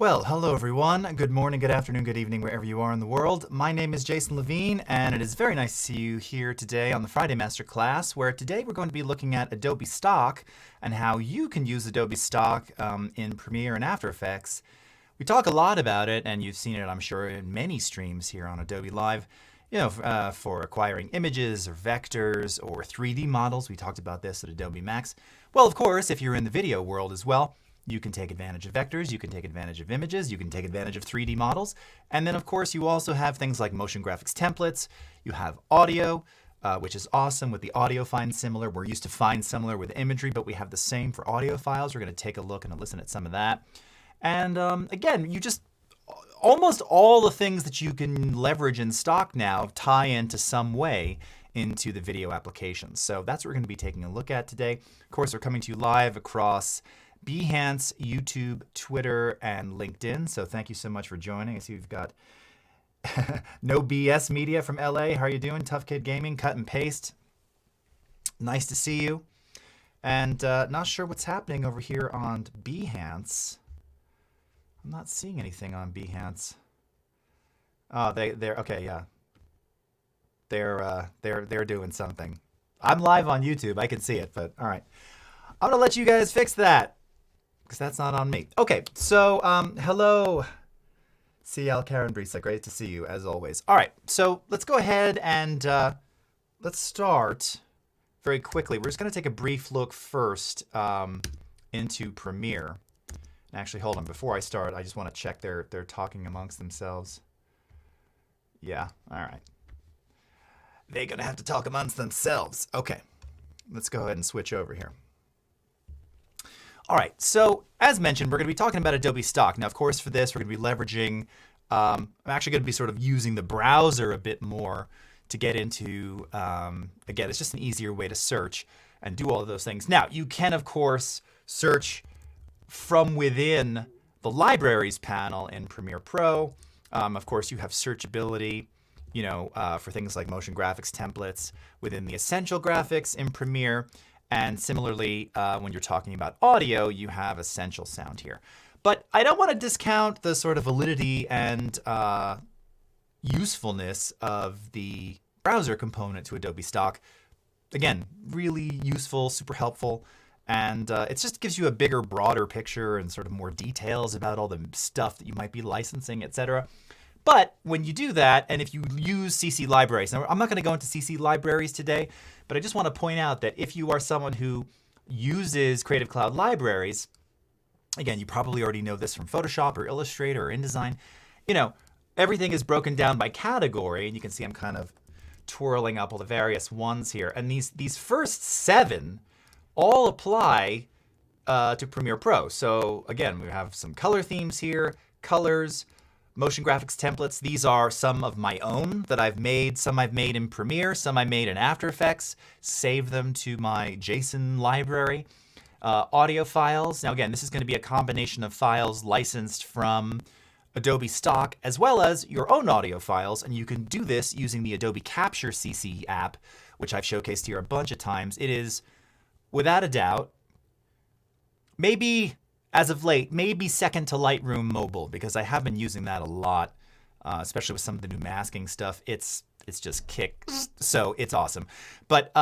Well, hello everyone. Good morning, good afternoon, good evening, wherever you are in the world. My name is Jason Levine, and it is very nice to see you here today on the Friday Masterclass, where today we're going to be looking at Adobe Stock and how you can use Adobe Stock in Premiere and After Effects. We talk a lot about it, and you've seen it, I'm sure, in many streams here on Adobe Live, for acquiring images or vectors or 3D models. We talked about this at Adobe Max. Well, of course, if you're in the video world as well, you can take advantage of vectors, you can take advantage of images, you can take advantage of 3D models. And then, of course, you also have things like motion graphics templates. You have audio, which is awesome with the audio find similar. We're used to find similar with imagery, but we have the same for audio files. We're going to take a look and listen at some of that. And again, almost all the things that you can leverage in stock now tie into some way into the video applications. So that's what we're going to be taking a look at today. Of course, we're coming to you live across Behance, YouTube, Twitter, and LinkedIn. So thank you so much for joining. I see we've got No BS Media from LA. How are you doing? Tough Kid Gaming, cut and paste. Nice to see you. And not sure what's happening over here on Behance. I'm not seeing anything on Behance. Oh, they're okay, yeah. They're doing something. I'm live on YouTube. I can see it, but all right. I'm gonna let you guys fix that, because that's not on me. Okay, so hello, CL Karen Brisa. Great to see you, as always. All right, so let's go ahead and let's start very quickly. We're just going to take a brief look first into Premiere. And actually, hold on. Before I start, I just want to check they're talking amongst themselves. Yeah, all right. They're going to have to talk amongst themselves. Okay, let's go ahead and switch over here. All right, so as mentioned, we're going to be talking about Adobe Stock. Now, of course, for this, we're going to be leveraging, I'm actually going to be sort of using the browser a bit more to get into, again, it's just an easier way to search and do all of those things. Now, you can, of course, search from within the Libraries panel in Premiere Pro. Of course, you have searchability, for things like motion graphics templates within the Essential Graphics in Premiere. And similarly, when you're talking about audio, you have Essential Sound here. But I don't want to discount the sort of validity and usefulness of the browser component to Adobe Stock. Again, really useful, super helpful. And it just gives you a bigger, broader picture and sort of more details about all the stuff that you might be licensing, etc. But when you do that, and if you use CC libraries, now I'm not going to go into CC libraries today, but I just want to point out that if you are someone who uses Creative Cloud libraries, again, you probably already know this from Photoshop or Illustrator or InDesign, everything is broken down by category, and you can see I'm kind of twirling up all the various ones here. And these first 7 all apply to Premiere Pro. So again, we have some color themes here, colors, motion graphics templates. These are some of my own that I've made. Some I've made in Premiere, some I made in After Effects. Save them to my JSON library. Audio files. Now again, this is going to be a combination of files licensed from Adobe Stock as well as your own audio files. And you can do this using the Adobe Capture CC app, which I've showcased here a bunch of times. It is, without a doubt, maybe as of late, maybe second to Lightroom Mobile, because I have been using that a lot, especially with some of the new masking stuff. It's just kicks, so it's awesome. But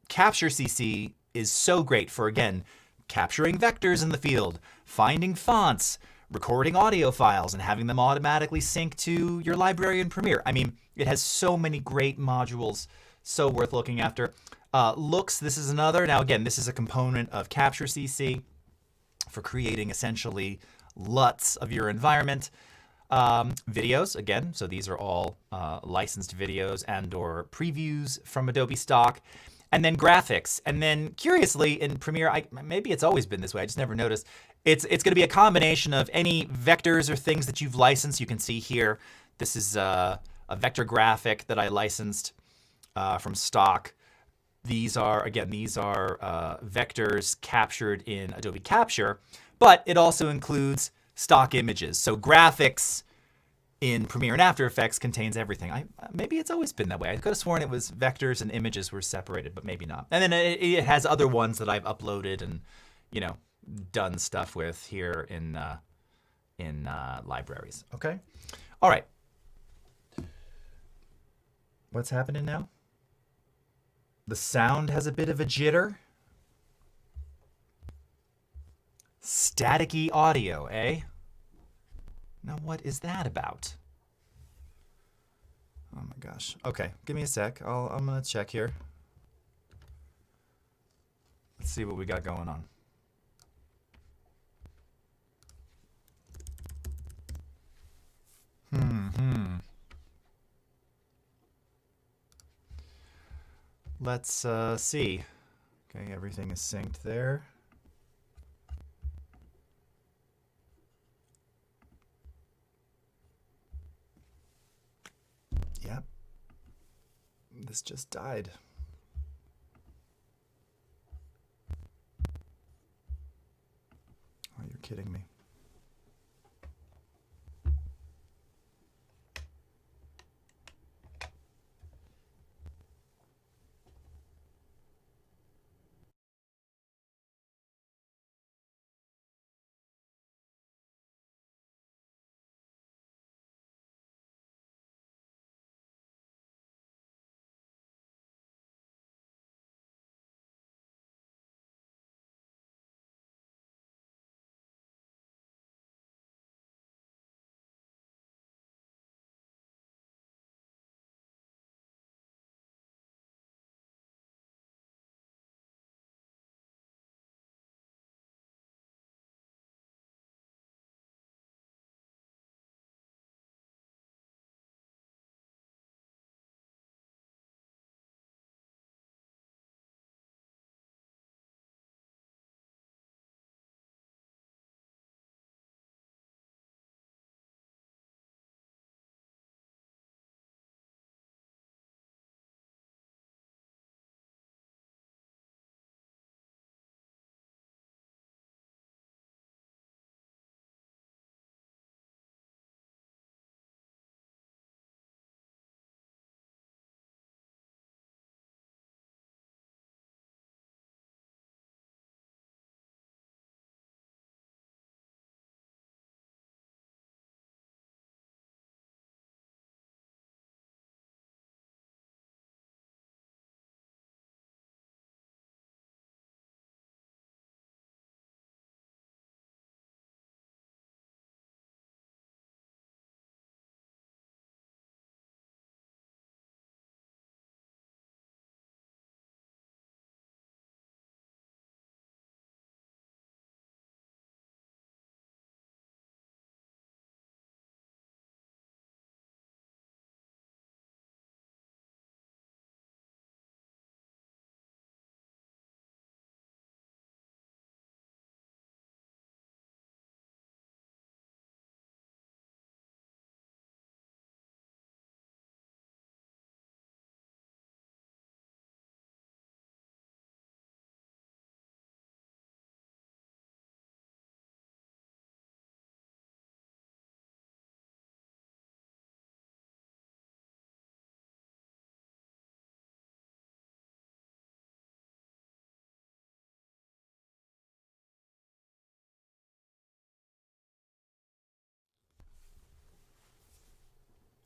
Capture CC is so great for, again, capturing vectors in the field, finding fonts, recording audio files, and having them automatically sync to your library in Premiere. I mean, it has so many great modules, so worth looking after. Looks, this is another. Now, again, this is a component of Capture CC for creating essentially LUTs of your environment. Videos, again, so these are all licensed videos and or previews from Adobe Stock. And then graphics. And then curiously in Premiere, maybe it's always been this way, I just never noticed, it's going to be a combination of any vectors or things that you've licensed. You can see here, this is a vector graphic that I licensed from Stock. These are vectors captured in Adobe Capture, but it also includes stock images. So graphics in Premiere and After Effects contains everything. Maybe it's always been that way. I could have sworn it was vectors and images were separated, but maybe not. And then it has other ones that I've uploaded and, done stuff with here in in libraries. Okay? All right. What's happening now? The sound has a bit of a jitter. Staticky audio, eh? Now what is that about? Oh my gosh. Okay, give me a sec. I'm gonna check here. Let's see what we got going on. Let's see. Okay, everything is synced there. Yep. This just died. Oh, you're kidding me.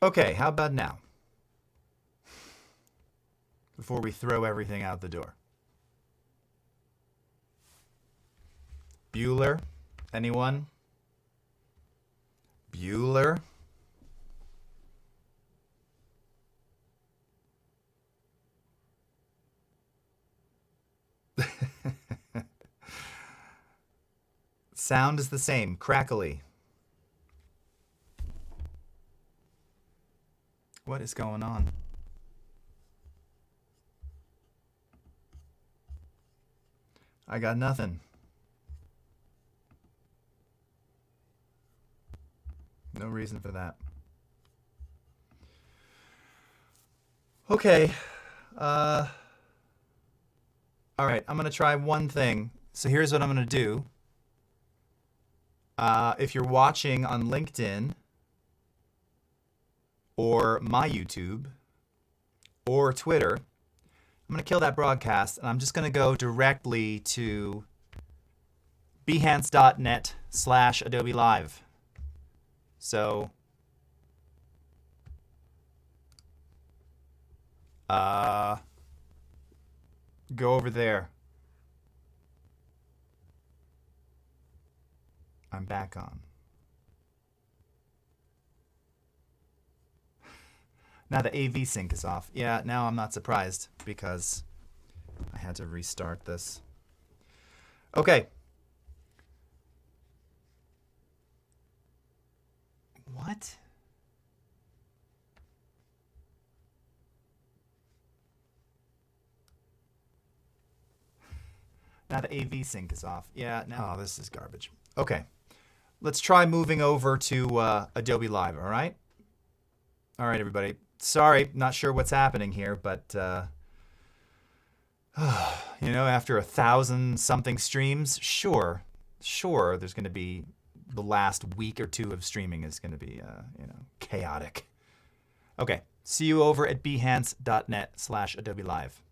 Okay, how about now? Before we throw everything out the door. Bueller? Anyone? Bueller? Sound is the same, crackly. What is going on? I got nothing. No reason for that. Okay. All right, I'm going to try one thing. So here's what I'm going to do. If you're watching on LinkedIn or my YouTube or Twitter, I'm going to kill that broadcast, and I'm just going to go directly to behance.net/Adobe Live. So go over there. I'm back on. Now the AV sync is off. Yeah, now I'm not surprised because I had to restart this. Okay. What? Now the AV sync is off. Yeah, now, oh, this is garbage. Okay. Let's try moving over to Adobe Live, all right? All right, everybody. Sorry, not sure what's happening here, but you know, after 1,000-something streams, sure, there's going to be the last week or two of streaming is going to be, you know, chaotic. Okay, see you over at behance.net/Adobe Live.